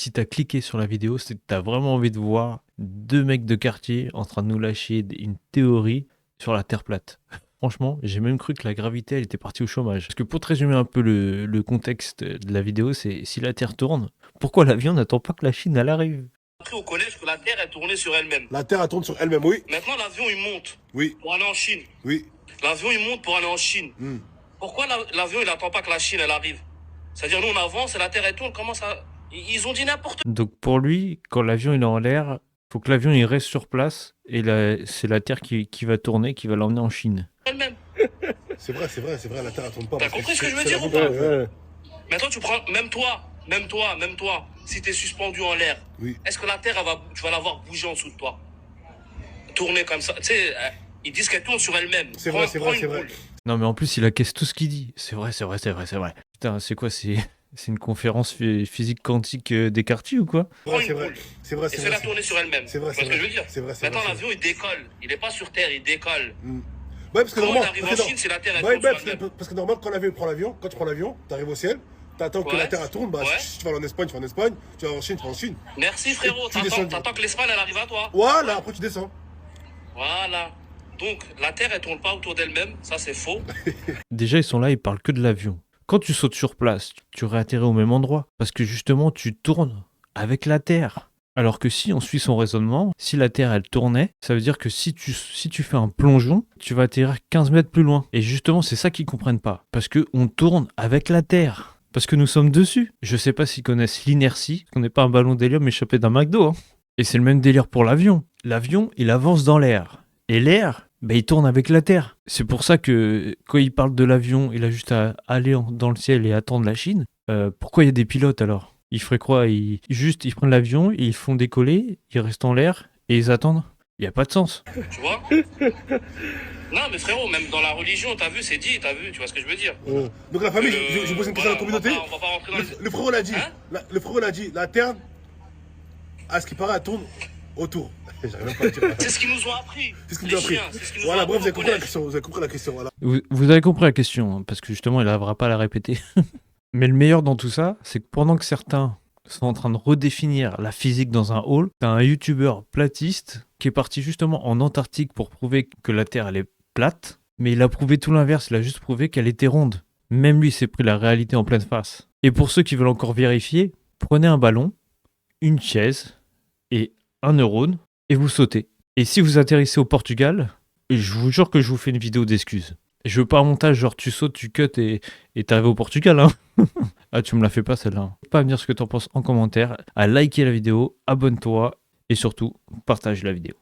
si t'as cliqué sur la vidéo, c'est que t'as vraiment envie de voir deux mecs de quartier en train de nous lâcher une théorie sur la Terre plate. Franchement, j'ai même cru que la gravité, elle était partie au chômage. Parce que pour te résumer un peu le contexte de la vidéo, c'est si la Terre tourne, pourquoi l'avion n'attend pas que la Chine, elle arrive? Appris au collège que la Terre est tournée sur elle-même. La Terre, elle tourne sur elle-même, oui. Maintenant, l'avion, il monte Oui, pour aller en Chine. oui. L'avion, il monte pour aller en Chine. Pourquoi l'avion, il n'attend pas que la Chine, elle arrive? C'est-à-dire, nous, on avance et la Terre, elle tourne. Comment ça? Ils ont dit n'importe quoi. Donc pour lui, quand l'avion il est en l'air, faut que l'avion il reste sur place et c'est la Terre qui va tourner, qui va l'emmener en Chine. Elle-même. C'est vrai, la Terre, elle tourne pas. T'as parce compris ce que je veux c'est dire la ou pas? ouais. Maintenant, tu prends, même toi, si t'es suspendu en l'air, Oui. est-ce que la Terre, tu vas la voir bouger en dessous de toi? Tourner comme ça. Tu sais, ils disent qu'elle tourne sur elle-même. C'est vrai, c'est Prends vrai, une c'est vrai. boule. Non mais en plus il acquiesce tout ce qu'il dit. C'est vrai. Putain, c'est quoi, c'est une conférence physique quantique Descartes ou quoi? Prends C'est une vrai, boule. c'est vrai, Et c'est fais-la vrai. tourner sur elle-même. C'est vrai, Tu vois ce que je veux dire? c'est vrai, c'est Maintenant, vrai. l'avion, il décolle. Il n'est pas sur Terre, il décolle. Ouais, parce que Comment normalement. t'arrives en parce que Chine si la Terre, elle ouais, tourne sur parce elle-même? parce que normalement, quand tu prends l'avion, t'arrives au ciel, t'attends que Ouais. la Terre elle tourne, bah, Ouais. si tu vas aller en Espagne, tu vas en Espagne, tu vas en Chine, tu vas en Chine. Merci, frérot. tu descends. T'attends que l'Espagne, elle arrive à toi. Voilà, après tu descends. Voilà. Donc, la Terre, elle tourne pas autour d'elle-même. Ça, c'est faux. Déjà ils sont là, ils parlent que de l'avion. Quand tu sautes sur place, tu réatterris au même endroit. Parce que justement tu tournes avec la Terre. Alors que si on suit son raisonnement, si la Terre elle tournait, ça veut dire que si tu fais un plongeon, tu vas atterrir 15 mètres plus loin. Et justement c'est ça qu'ils comprennent pas. Parce que on tourne avec la Terre. Parce que nous sommes dessus. Je sais pas s'ils connaissent l'inertie, qu'on n'est pas un ballon d'hélium échappé d'un McDo. Hein. Et c'est le même délire pour l'avion. L'avion, il avance dans l'air. Et l'air, il tourne avec la Terre. C'est pour ça que quand il parle de l'avion, il a juste à aller dans le ciel et attendre la Chine. Pourquoi il y a des pilotes alors? Ils feraient quoi? Ils prennent l'avion, ils font décoller, ils restent en l'air et ils attendent? Il n'y a pas de sens. Tu vois? Non, mais frérot, même dans la religion, t'as vu, c'est dit, t'as vu, tu vois ce que je veux dire? Donc la famille, je pose une question à la communauté. On va pas rentrer dans Le frérot l'a dit. Hein? Le frérot l'a dit. La Terre, à ce qui paraît, elle tourne autour. J'arrive même pas à dire. C'est ce qu'ils nous ont appris. C'est ce qu'ils nous ont appris. C'est ce qu'ils nous Voilà, ont bref, vous appris avez au compris la collège. question. Vous avez compris la question. Voilà. Vous avez compris la question, hein, parce que justement, il n'arrivera pas à la répéter. Mais le meilleur dans tout ça, c'est que pendant que certains sont en train de redéfinir la physique dans un hall, t'as un youtubeur platiste qui est parti justement en Antarctique pour prouver que la Terre, elle est plate, mais il a prouvé tout l'inverse, il a juste prouvé qu'elle était ronde. Même lui s'est pris la réalité en pleine face. Et pour ceux qui veulent encore vérifier, prenez un ballon, une chaise et un neurone et vous sautez. Et si vous atterrissez au Portugal, je vous jure que je vous fais une vidéo d'excuses. Je veux pas un montage genre tu sautes, tu cut et t'arrives au Portugal. Hein. Ah, tu me la fais pas celle-là. N'hésite pas à me dire ce que t'en penses en commentaire, à liker la vidéo, abonne-toi et surtout partage la vidéo.